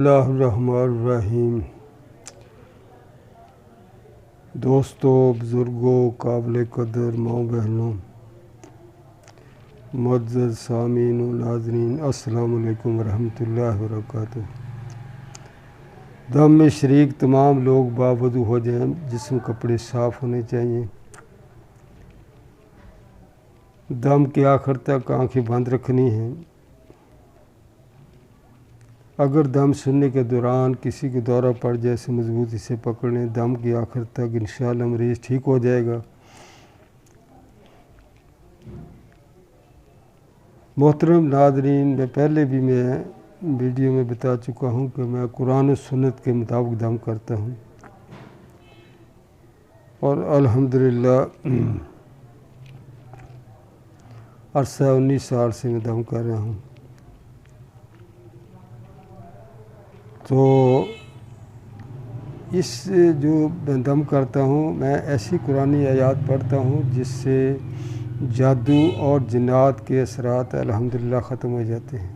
اللہ الرحمن الرحیم۔ دوستوں، بزرگوں، قابل قدر ماؤں بہنوں، معزز سامعین و ناظرین، السلام علیکم ورحمۃ اللہ وبرکاتہ۔ دم میں شریک تمام لوگ باوضو ہو جائیں، جسم کپڑے صاف ہونے چاہیے۔ دم کے آخر تک آنکھیں بند رکھنی ہیں۔ اگر دم سننے کے دوران کسی کو دورہ پڑ جائے تو مضبوطی سے پکڑ لیں، دم کے آخر تک انشاءاللہ مریض ٹھیک ہو جائے گا۔ محترم ناظرین، میں پہلے بھی ویڈیو میں بتا چکا ہوں کہ میں قرآن و سنت کے مطابق دم کرتا ہوں، اور الحمدللہ عرصہ 19 سال سے میں دم کر رہا ہوں۔ تو اس جو میں دم کرتا ہوں، میں ایسی قرآنی آیات پڑھتا ہوں جس سے جادو اور جنات کے اثرات الحمدللہ ختم ہو جاتے ہیں۔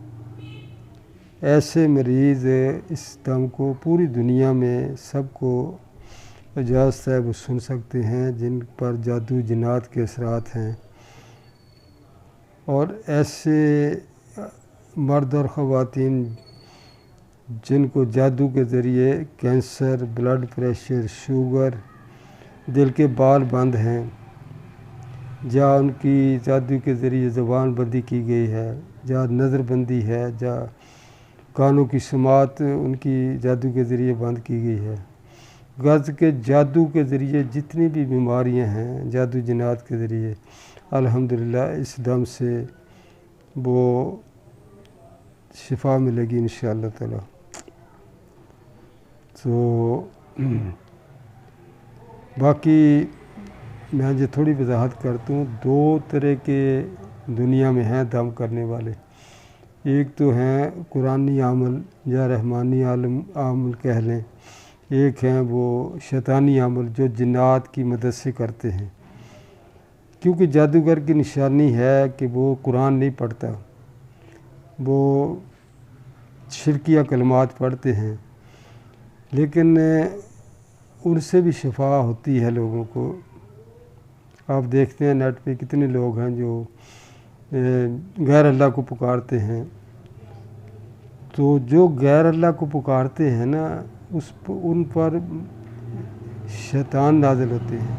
ایسے مریض اس دم کو پوری دنیا میں سب کو اجازت ہے وہ سن سکتے ہیں جن پر جادو جنات کے اثرات ہیں، اور ایسے مرد اور خواتین جن کو جادو کے ذریعے کینسر، بلڈ پریشر، شوگر، دل کے بال بند ہیں، یا ان کی جادو کے ذریعے زبان بندی کی گئی ہے، یا نظر بندی ہے، یا کانوں کی سماعت ان کی جادو کے ذریعے بند کی گئی ہے۔ غرض کے جادو کے ذریعے جتنی بھی بیماریاں ہیں، جادو جنات کے ذریعے، الحمدللہ اس دم سے وہ شفا ملے گی انشاءاللہ تعالی۔ تو باقی میں جو تھوڑی وضاحت کرتا ہوں، دو طرح کے دنیا میں ہیں دم کرنے والے۔ ایک تو ہیں قرآنی عمل یا رحمانی عمل کہہ لیں، ایک ہیں وہ شیطانی عمل جو جنات کی مدد سے کرتے ہیں، کیونکہ جادوگر کی نشانی ہے کہ وہ قرآن نہیں پڑھتا، وہ شرکیہ کلمات پڑھتے ہیں، لیکن ان سے بھی شفا ہوتی ہے لوگوں کو۔ آپ دیکھتے ہیں نیٹ پہ کتنے لوگ ہیں جو غیر اللہ کو پکارتے ہیں، تو جو غیر اللہ کو پکارتے ہیں نا، ان پر شیطان نازل ہوتے ہیں۔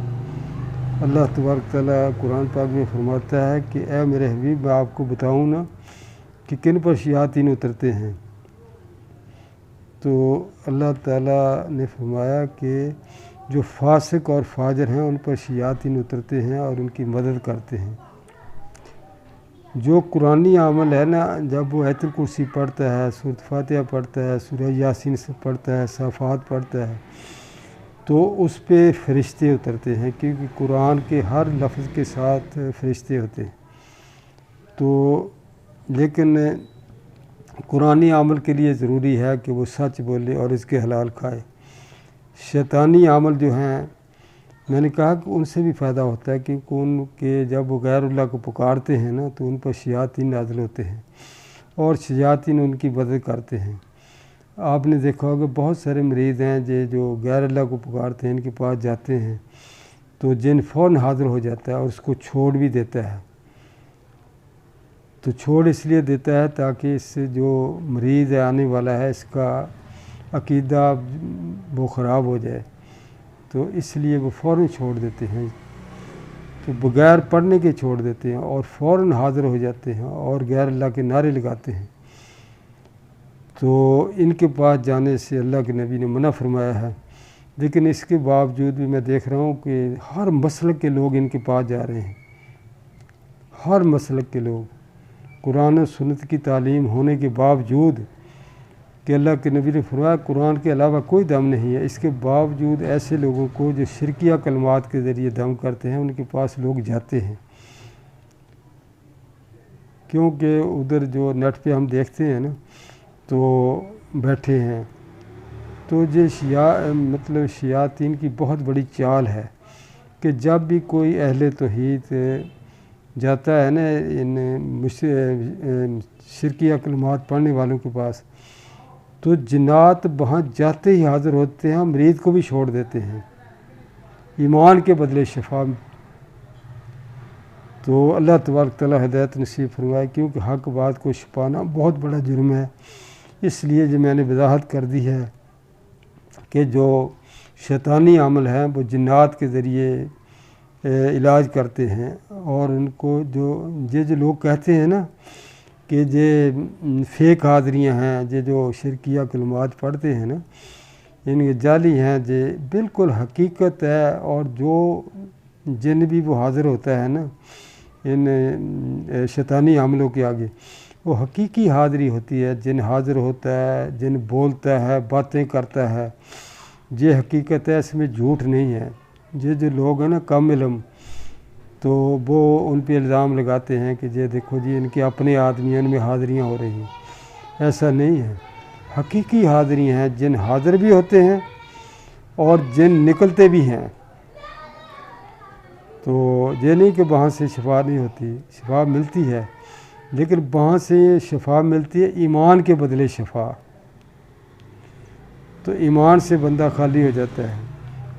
اللہ تبارک تعالیٰ قرآن پاک میں فرماتا ہے کہ اے میرے حبیب، میں آپ کو بتاؤں نا کہ کن پر شیاطین اترتے ہیں۔ تو اللہ تعالیٰ نے فرمایا کہ جو فاسق اور فاجر ہیں ان پر شیاطین اترتے ہیں اور ان کی مدد کرتے ہیں۔ جو قرآنی عمل ہے نا، جب وہ آیت الکرسی پڑھتا ہے، سورۃ فاتحہ پڑھتا ہے، سورہ یاسین سے پڑھتا ہے، صافات پڑھتا ہے، تو اس پہ فرشتے اترتے ہیں، کیونکہ قرآن کے ہر لفظ کے ساتھ فرشتے ہوتے ہیں۔ تو لیکن قرآنی عمل کے لیے ضروری ہے کہ وہ سچ بولے اور اس کے حلال کھائے۔ شیطانی عمل جو ہیں، میں نے کہا کہ ان سے بھی فائدہ ہوتا ہے، کیونکہ ان کے جب وہ غیر اللہ کو پکارتے ہیں نا، تو ان پر شیاطین نازل ہوتے ہیں اور شیاطین ان کی مدد کرتے ہیں۔ آپ نے دیکھا ہوگا بہت سارے مریض ہیں جو غیر اللہ کو پکارتے ہیں، ان کے پاس جاتے ہیں تو جن فوراً حاضر ہو جاتا ہے اور اس کو چھوڑ بھی دیتا ہے۔ تو چھوڑ اس لیے دیتا ہے تاکہ اس سے جو مریض آنے والا ہے اس کا عقیدہ وہ خراب ہو جائے، تو اس لیے وہ فوراً چھوڑ دیتے ہیں، تو بغیر پڑھنے کے چھوڑ دیتے ہیں اور فوراً حاضر ہو جاتے ہیں اور غیر اللہ کے نعرے لگاتے ہیں۔ تو ان کے پاس جانے سے اللہ کے نبی نے منع فرمایا ہے، لیکن اس کے باوجود بھی میں دیکھ رہا ہوں کہ ہر مسلک کے لوگ ان کے پاس جا رہے ہیں، ہر مسلک کے لوگ۔ قرآن و سنت کی تعلیم ہونے کے باوجود کہ اللہ کے نبی نے فرمایا قرآن کے علاوہ کوئی دم نہیں ہے، اس کے باوجود ایسے لوگوں کو جو شرکیہ کلمات کے ذریعے دم کرتے ہیں ان کے پاس لوگ جاتے ہیں، کیونکہ ادھر جو نیٹ پہ ہم دیکھتے ہیں نا، تو بیٹھے ہیں، تو یہ شیاطین کی بہت بڑی چال ہے کہ جب بھی کوئی اہل توحید جاتا ہے نا ان شرکیہ کلمات پڑھنے والوں کے پاس، تو جنات وہاں جاتے ہی حاضر ہوتے ہیں، مریض کو بھی چھوڑ دیتے ہیں ایمان کے بدلے شفا۔ تو اللہ تبارک تعالیٰ ہدایت نصیب فرمائے، کیونکہ حق بات کو چھپانا بہت بڑا جرم ہے۔ اس لیے جو میں نے وضاحت کر دی ہے کہ جو شیطانی عمل ہیں وہ جنات کے ذریعے علاج کرتے ہیں، اور ان کو جو لوگ کہتے ہیں نا کہ یہ فیک حاضریاں ہیں، یہ جو شرکیہ کلمات پڑھتے ہیں نا، ان کے جعلی ہیں، یہ بالکل حقیقت ہے۔ اور جو جن بھی وہ حاضر ہوتا ہے نا ان شیطانی عملوں کے آگے، وہ حقیقی حاضری ہوتی ہے۔ جن حاضر ہوتا ہے، جن بولتا ہے، باتیں کرتا ہے، یہ حقیقت ہے، اس میں جھوٹ نہیں ہے۔ یہ جو لوگ ہیں نا کم علم، تو وہ ان پہ الزام لگاتے ہیں کہ یہ دیکھو جی ان کے اپنے آدمیوں میں حاضریاں ہو رہی ہیں، ایسا نہیں ہے۔ حقیقی حاضری ہیں، جن حاضر بھی ہوتے ہیں اور جن نکلتے بھی ہیں۔ تو یہ نہیں کہ وہاں سے شفا نہیں ہوتی، شفا ملتی ہے، لیکن وہاں سے شفا ملتی ہے ایمان کے بدلے شفا۔ تو ایمان سے بندہ خالی ہو جاتا ہے،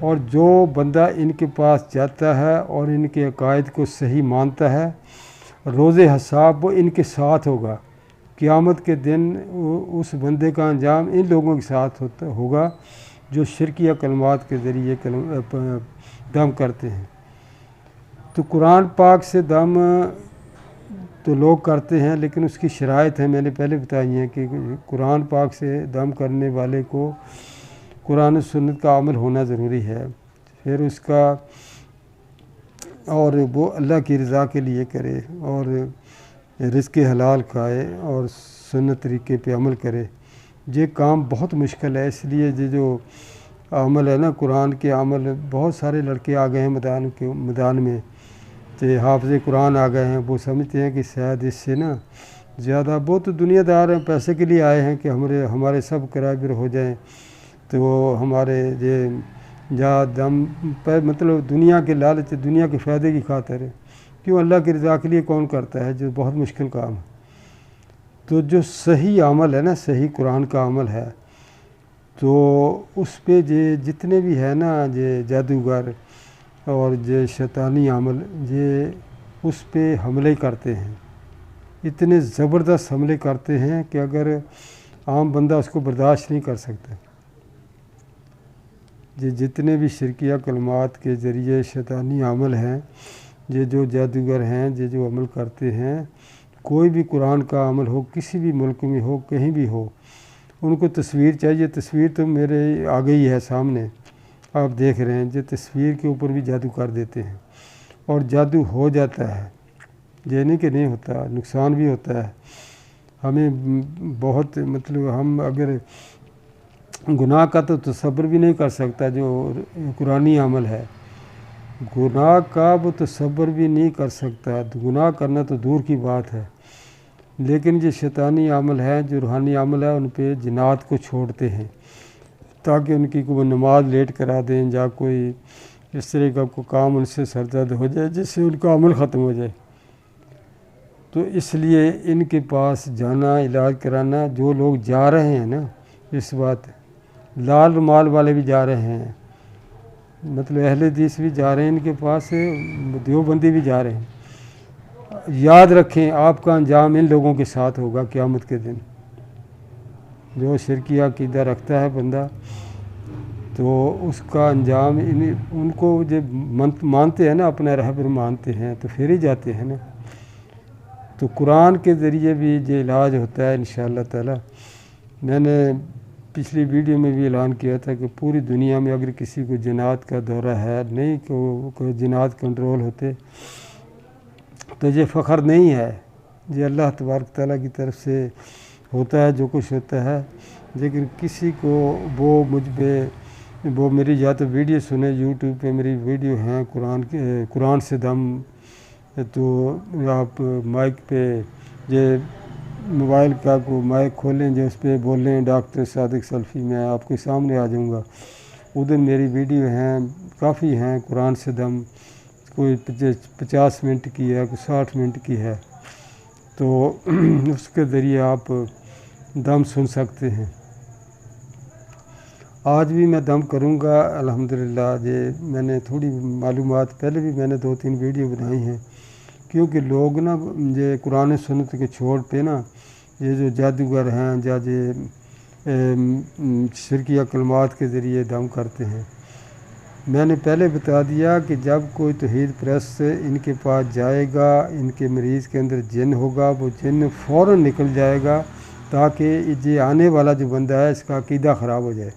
اور جو بندہ ان کے پاس جاتا ہے اور ان کے عقائد کو صحیح مانتا ہے، روز حساب وہ ان کے ساتھ ہوگا۔ قیامت کے دن اس بندے کا انجام ان لوگوں کے ساتھ ہوگا جو شرکیہ کلمات کے ذریعے دم کرتے ہیں۔ تو قرآن پاک سے دم تو لوگ کرتے ہیں، لیکن اس کی شرائط ہے، میں نے پہلے بتائی ہیں کہ قرآن پاک سے دم کرنے والے کو قرآن و سنت کا عمل ہونا ضروری ہے، پھر اس کا، اور وہ اللہ کی رضا کے لیے کرے، اور رزق حلال کھائے، اور سنت طریقے پہ عمل کرے۔ یہ کام بہت مشکل ہے، اس لیے یہ جو عمل ہے نا قرآن کے عمل، بہت سارے لڑکے آ گئے ہیں میدان میں، تو حافظ قرآن آ گئے ہیں، وہ سمجھتے ہیں کہ شاید اس سے نا زیادہ، وہ تو دنیا دار ہیں، پیسے کے لیے آئے ہیں کہ ہمارے سب کرائبر ہو جائیں، تو وہ ہمارے جا دم پر، مطلب دنیا کے لالچ، دنیا کے فائدے کی خاطر ہے۔ کیوں؟ اللہ کی رضا کے لیے کون کرتا ہے؟ جو بہت مشکل کام ہے۔ تو جو صحیح عمل ہے نا، صحیح قرآن کا عمل ہے، تو اس پہ جتنے بھی ہے نا یہ جادوگر اور یہ شیطانی عمل، یہ اس پہ حملے کرتے ہیں، اتنے زبردست حملے کرتے ہیں کہ اگر عام بندہ اس کو برداشت نہیں کر سکتا۔ یہ جتنے بھی شرکیہ کلمات کے ذریعے شیطانی عمل ہیں، یہ جو جادوگر ہیں، یہ جو عمل کرتے ہیں، کوئی بھی قرآن کا عمل ہو، کسی بھی ملک میں ہو، کہیں بھی ہو، ان کو تصویر چاہیے۔ تصویر تو میرے آگے ہی ہے سامنے، آپ دیکھ رہے ہیں، یہ تصویر کے اوپر بھی جادو کر دیتے ہیں، اور جادو ہو جاتا ہے، یہ نہیں کہ نہیں ہوتا، نقصان بھی ہوتا ہے ہمیں بہت، مطلب ہم اگر گناہ کا تو تصور بھی نہیں کر سکتا جو قرآنی عمل ہے، گناہ کا وہ تصور بھی نہیں کر سکتا، گناہ کرنا تو دور کی بات ہے۔ لیکن یہ شیطانی عمل ہے، جو روحانی عمل ہے، ان پہ جنات کو چھوڑتے ہیں تاکہ ان کی کوئی نماز لیٹ کرا دیں، یا کوئی اس طرح کا کوئی کام ان سے سرزد ہو جائے جس سے ان کا عمل ختم ہو جائے۔ تو اس لیے ان کے پاس جانا، علاج کرانا، جو لوگ جا رہے ہیں نا، اس بات لال رومال والے بھی جا رہے ہیں، مطلب اہل حدیث بھی جا رہے ہیں ان کے پاس، دیوبندی بھی جا رہے ہیں۔ یاد رکھیں آپ کا انجام ان لوگوں کے ساتھ ہوگا قیامت کے دن۔ جو شرکیہ عقیدہ رکھتا ہے بندہ، تو اس کا انجام ان کو جو مانتے ہیں نا، اپنا رہبر مانتے ہیں، تو پھر ہی جاتے ہیں نا۔ تو قرآن کے ذریعے بھی یہ علاج ہوتا ہے انشاءاللہ تعالی۔ میں نے پچھلی ویڈیو میں بھی اعلان کیا تھا کہ پوری دنیا میں اگر کسی کو جنات کا دورہ ہے، نہیں کہ جنات کنٹرول ہوتے، تو یہ فخر نہیں ہے، یہ اللہ تبارک تعالیٰ کی طرف سے ہوتا ہے جو کچھ ہوتا ہے۔ لیکن کسی کو وہ مجھ پہ، وہ میری یا تو ویڈیو سنے، یوٹیوب پہ میری ویڈیو ہیں قرآن سے دم، تو آپ مائک پہ یہ موبائل کا کو مائک کھولیں، جو اس پہ بولیں ڈاکٹر صادق سلفی، میں آپ کے سامنے آ جاؤں گا۔ ادھر میری ویڈیو ہیں، کافی ہیں، قرآن سے دم، کوئی 50 منٹ کی ہے، کوئی 60 منٹ کی ہے، تو اس کے ذریعے آپ دم سن سکتے ہیں۔ آج بھی میں دم کروں گا الحمدللہ۔ یہ میں نے تھوڑی معلومات پہلے بھی میں نے 2-3 ویڈیو بنائی ہیں، کیونکہ لوگ نا یہ قرآن سنت کے چھوڑ پہ نا یہ جو جادوگر ہیں یا یہ شرکیہ کلمات کے ذریعے دم کرتے ہیں۔ میں نے پہلے بتا دیا کہ جب کوئی توحید پرست ان کے پاس جائے گا، ان کے مریض کے اندر جن ہوگا، وہ جن فوراً نکل جائے گا، تاکہ یہ آنے والا جو بندہ ہے اس کا عقیدہ خراب ہو جائے۔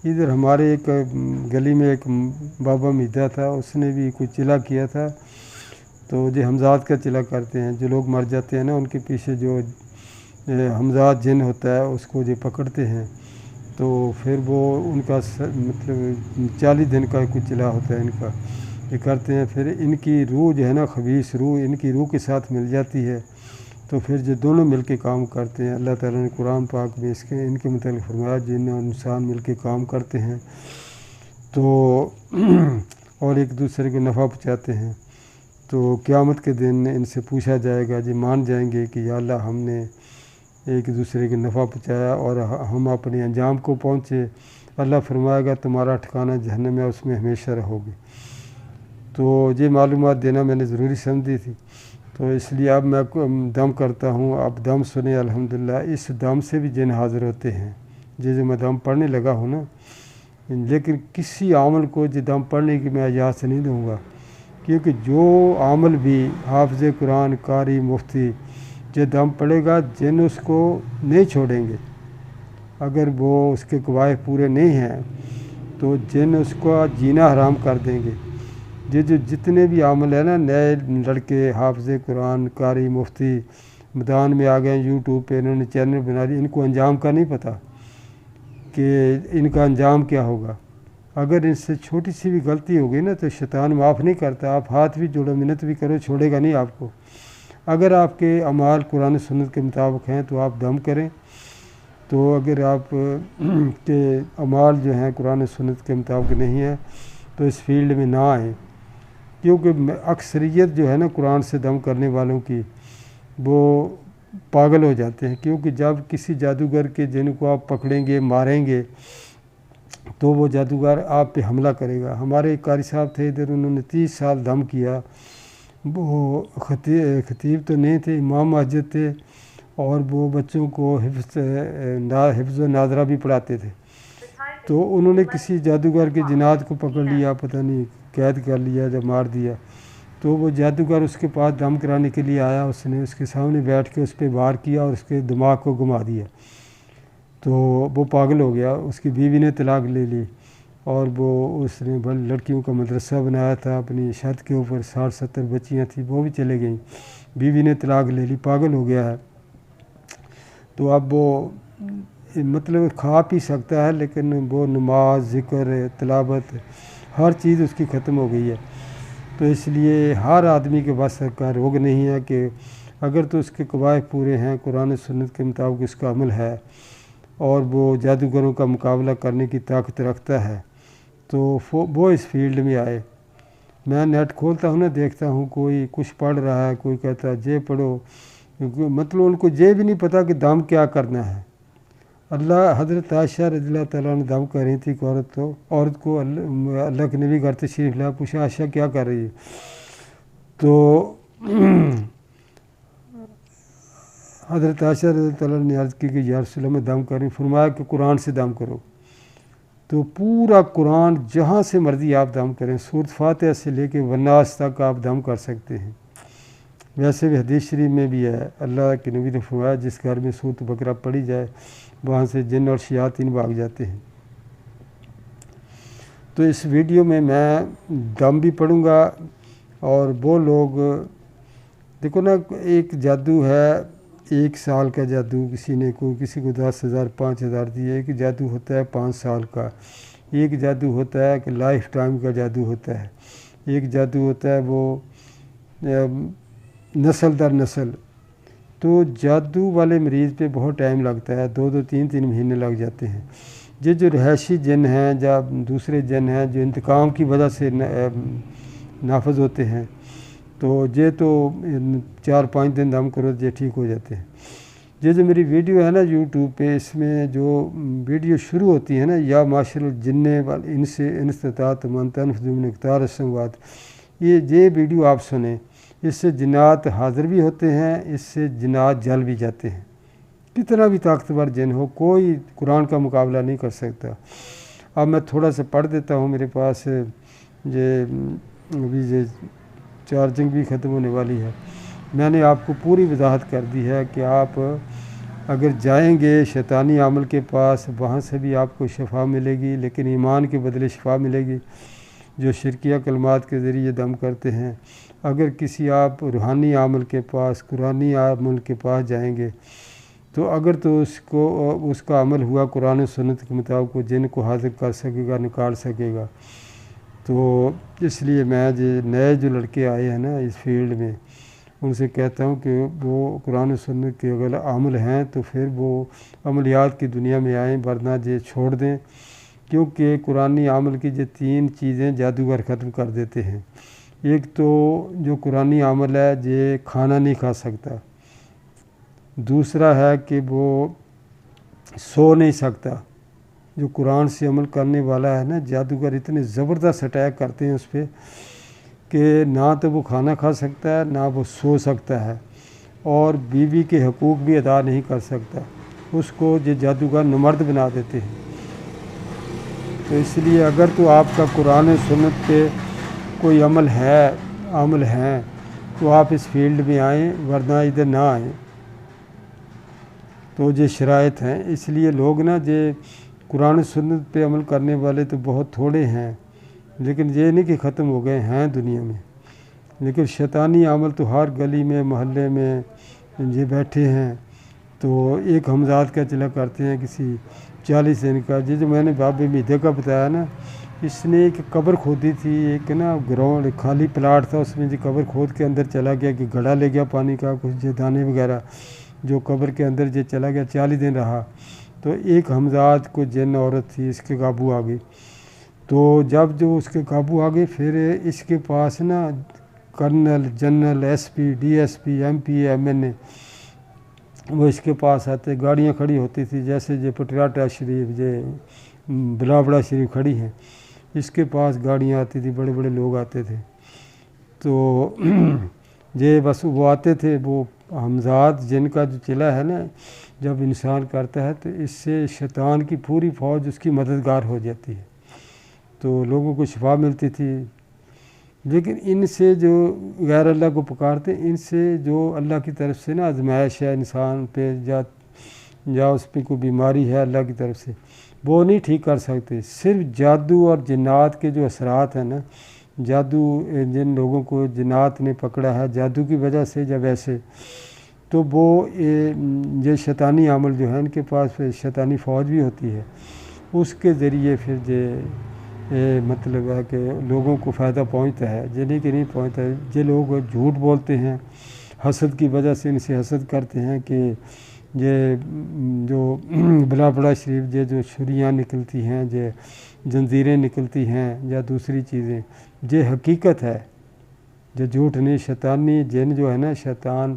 ادھر ہمارے ایک گلی میں ایک بابا میدہ تھا، اس نے بھی کوئی چلا کیا تھا، تو جو حمزات کا چلا کرتے ہیں، جو لوگ مر جاتے ہیں نا ان کے پیچھے جو حمزات جن ہوتا ہے اس کو جو پکڑتے ہیں، تو پھر وہ ان کا مطلب 40 دن کا کچھ چلا ہوتا ہے ان کا، یہ کرتے ہیں، پھر ان کی روح جو ہے نا خبیث روح ان کی روح کے ساتھ مل جاتی ہے، تو پھر جو دونوں مل کے کام کرتے ہیں۔ اللہ تعالیٰ نے قرآن پاک میں ان کے متعلق فرمایا جن اور انسان مل کے کام کرتے ہیں تو اور ایک دوسرے کو نفع پہنچاتے ہیں، تو قیامت کے دن ان سے پوچھا جائے گا، جی مان جائیں گے کہ یا اللہ ہم نے ایک دوسرے کو نفع پہنچایا اور ہم اپنے انجام کو پہنچے۔ اللہ فرمائے گا تمہارا ٹھکانہ جہنم ہے، اس میں ہمیشہ رہو گے۔ تو یہ معلومات دینا میں نے ضروری سمجھی تھی، تو اس لیے اب میں دم کرتا ہوں، اب دم سنیں الحمدللہ۔ اس دم سے بھی جن حاضر ہوتے ہیں، جیسے میں دم پڑھنے لگا ہوں نا، لیکن کسی عمل کو جو دم پڑھنے کی میں اجازت نہیں دوں گا، کیونکہ جو عمل بھی حافظ قرآن قاری مفتی جو دم پڑے گا جن اس کو نہیں چھوڑیں گے، اگر وہ اس کے قواعد پورے نہیں ہیں تو جن اس کو جینا حرام کر دیں گے۔ جو جتنے بھی عمل ہیں نا، نئے لڑکے حافظ قرآن قاری مفتی میدان میں آ گئے، یوٹیوب پہ انہوں نے چینل بنا دی، ان کو انجام کا نہیں پتہ کہ ان کا انجام کیا ہوگا۔ اگر ان سے چھوٹی سی بھی غلطی ہوگی نا تو شیطان معاف نہیں کرتا، آپ ہاتھ بھی جوڑو منت بھی کرو چھوڑے گا نہیں آپ کو۔ اگر آپ کے اعمال قرآن سنت کے مطابق ہیں تو آپ دم کریں، تو اگر آپ کے اعمال جو ہیں قرآن سنت کے مطابق نہیں ہیں تو اس فیلڈ میں نہ آئیں، کیونکہ اکثریت جو ہے نا قرآن سے دم کرنے والوں کی وہ پاگل ہو جاتے ہیں، کیونکہ جب کسی جادوگر کے جن کو آپ پکڑیں گے ماریں گے تو وہ جادوگر آپ پہ حملہ کرے گا۔ ہمارے ایک قاری صاحب تھے ادھر، انہوں نے 30 سال دم کیا، وہ خطیب تو نہیں تھے، امام مسجد تھے، اور وہ بچوں کو حفظ و ناظرہ بھی پڑھاتے تھے۔ تو انہوں نے کسی جادوگر کے جنات کو پکڑ لیا، پتہ نہیں قید کر لیا جب مار دیا، تو وہ جادوگر اس کے پاس دم کرانے کے لیے آیا، اس نے اس کے سامنے بیٹھ کے اس پہ وار کیا اور اس کے دماغ کو گھما دیا، تو وہ پاگل ہو گیا۔ اس کی بیوی نے طلاق لے لی، اور وہ اس نے لڑکیوں کا مدرسہ بنایا تھا اپنی چھت کے اوپر، 60-70 بچیاں تھیں، وہ بھی چلے گئیں، بیوی نے طلاق لے لی، پاگل ہو گیا ہے۔ تو اب وہ مطلب کھا پی سکتا ہے لیکن وہ نماز ذکر تلاوت ہر چیز اس کی ختم ہو گئی ہے۔ تو اس لیے ہر آدمی کے بس کا روگ نہیں ہے کہ اگر تو اس کے قواعد پورے ہیں، قرآن سنت کے مطابق اس کا عمل ہے اور وہ جادوگروں کا مقابلہ کرنے کی طاقت رکھتا ہے تو وہ اس فیلڈ میں آئے۔ میں نیٹ کھولتا ہوں نا، دیکھتا ہوں کوئی کچھ پڑھ رہا ہے، کوئی کہتا ہے جے پڑھو، مطلب ان کو یہ بھی نہیں پتہ کہ دم کیا کرنا ہے۔ حضرت عائشہ رضی اللہ تعالیٰ نے دم کر رہی تھی ایک عورت کو اللہ کے نبی گھر تشریف لایا، پوچھا عائشہ کیا کر رہی ہے، تو حضرت عائشہ رضی اللہ تعالیٰ نے عرض کی کہ یا رسول اللہ میں دم کر رہی ہوں، فرمایا کہ قرآن سے دم کرو۔ تو پورا قرآن جہاں سے مرضی آپ دم کریں، سورۃ فاتحہ سے لے کے والناس تک آپ دم کر سکتے ہیں۔ ویسے بھی حدیث شریف میں بھی ہے، اللہ کے نبی نے فرمایا جس گھر میں سورۃ بقرہ پڑھی جائے وہاں سے جن اور شیاطین بھاگ جاتے ہیں۔ تو اس ویڈیو میں دم بھی پڑھوں گا، اور وہ لوگ دیکھو نا، ایک جادو ہے 1 سال کا جادو، کسی کو 10,000 5,000 دیے، ایک جادو ہوتا ہے 5 سال کا، ایک جادو ہوتا ہے کہ لائف ٹائم کا جادو ہوتا ہے، ایک جادو ہوتا ہے وہ نسل در نسل۔ تو جادو والے مریض پہ بہت ٹائم لگتا ہے، 2 3 مہینے لگ جاتے ہیں۔ یہ جو رہائشی جن ہیں یا دوسرے جن ہیں جو انتقام کی وجہ سے نافذ ہوتے ہیں، تو یہ تو 4-5 دن دم کرو یہ ٹھیک ہو جاتے ہیں۔ یہ جو میری ویڈیو ہے نا یوٹیوب پہ، اس میں جو ویڈیو شروع ہوتی ہے نا، یا معاشر الجن ان سے انستطاعت من تنفذ من اقطار السماوات، یہ ویڈیو آپ سنیں، اس سے جنات حاضر بھی ہوتے ہیں، اس سے جنات جل بھی جاتے ہیں۔ کتنا بھی طاقتور جن ہو، کوئی قرآن کا مقابلہ نہیں کر سکتا۔ اب میں تھوڑا سا پڑھ دیتا ہوں، میرے پاس یہ ابھی یہ چارجنگ بھی ختم ہونے والی ہے۔ میں نے آپ کو پوری وضاحت کر دی ہے کہ آپ اگر جائیں گے شیطانی عمل کے پاس، وہاں سے بھی آپ کو شفا ملے گی، لیکن ایمان کے بدلے شفا ملے گی، جو شرکیہ کلمات کے ذریعے دم کرتے ہیں۔ اگر کسی آپ روحانی عمل کے پاس، قرآنی عمل کے پاس جائیں گے، تو اگر تو اس کا عمل ہوا قرآن و سنت کے مطابق، وہ جن کو حاضر کر سکے گا، نکال سکے گا۔ تو اس لیے میں نئے جو لڑکے آئے ہیں نا اس فیلڈ میں، ان سے کہتا ہوں کہ وہ قرآن و سنت کے اگر عمل ہیں تو پھر وہ عملیات کی دنیا میں آئیں، ورنہ یہ چھوڑ دیں، کیونکہ قرآنی عمل کی یہ 3 چیزیں جادوگر ختم کر دیتے ہیں۔ ایک تو جو قرآنی عمل ہے یہ کھانا نہیں کھا سکتا، دوسرا ہے کہ وہ سو نہیں سکتا۔ جو قرآن سے عمل کرنے والا ہے نا، جادوگر اتنے زبردست اٹیک کرتے ہیں اس پہ کہ نہ تو وہ کھانا کھا سکتا ہے، نہ وہ سو سکتا ہے، اور بیوی کے حقوق بھی ادا نہیں کر سکتا۔ اس کو یہ جادوگر نمرد بنا دیتے ہیں۔ تو اس لیے اگر تو آپ کا قرآن و سنت پہ کوئی عمل ہے تو آپ اس فیلڈ میں آئیں، ورنہ ادھر نہ آئیں۔ تو یہ شرائط ہیں، اس لیے لوگ نا یہ قرآن و سنت پہ عمل کرنے والے تو بہت تھوڑے ہیں، لیکن یہ نہیں کہ ختم ہو گئے ہیں دنیا میں، لیکن شیطانی عمل تو ہر گلی میں، محلے میں یہ بیٹھے ہیں۔ تو ایک حمزاد کا چلا کرتے ہیں کسی 40 دن کا، جو میں نے بابے میدے کا بتایا نا، اس نے ایک قبر کھودی تھی، ایک نا گراؤنڈ خالی پلاٹ تھا، اس میں جو قبر کھود کے اندر چلا گیا، کہ گھڑا لے گیا پانی کا، کچھ دانے وغیرہ، جو قبر کے اندر جو چلا گیا، 40 دن رہا۔ تو ایک حمزاد کو جن عورت تھی، اس کے قابو آ گئی۔ تو جب جو اس کے قابو آ گئی، پھر اس کے پاس نا colonel, general, S P, D S P, M P, M N A, وہ اس کے پاس آتے، گاڑیاں کھڑی ہوتی تھی، جیسے یہ پٹیاٹا شریف، یہ بلاوڑا شریف کھڑی ہیں، اس کے پاس گاڑیاں آتی تھی، بڑے بڑے لوگ آتے تھے۔ تو یہ بس وہ آتے تھے، وہ حمزاد جن کا جو چلا ہے نا، جب انسان کرتا ہے تو اس سے شیطان کی پوری فوج اس کی مددگار ہو جاتی ہے، تو لوگوں کو شفا ملتی تھی۔ لیکن ان سے جو غیر اللہ کو پکارتے ہیں، ان سے جو اللہ کی طرف سے نا آزمائش ہے انسان پہ، یا اس پہ کوئی بیماری ہے اللہ کی طرف سے، وہ نہیں ٹھیک کر سکتے۔ صرف جادو اور جنات کے جو اثرات ہیں نا، جادو جن لوگوں کو جنات نے پکڑا ہے جادو کی وجہ سے یا ویسے، تو وہ یہ شیطانی عمل جو ہے ان کے پاس شیطانی فوج بھی ہوتی ہے، اس کے ذریعے پھر یہ مطلب ہے کہ لوگوں کو فائدہ پہنچتا ہے، یہ نہیں کہ نہیں پہنچتا ہے۔ یہ لوگ جھوٹ بولتے ہیں، حسد کی وجہ سے ان سے حسد کرتے ہیں کہ یہ جو بلا بڑا شریف یہ جو چھریاں نکلتی ہیں، یہ زنجیریں نکلتی ہیں یا دوسری چیزیں، یہ حقیقت ہے، یہ جھوٹ نہیں۔ شیطانی جن جو ہے نا، شیطان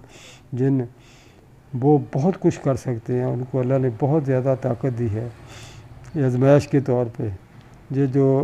جن، وہ بہت کچھ کر سکتے ہیں، ان کو اللہ نے بہت زیادہ طاقت دی ہے آزمائش کے طور پہ۔ یہ جو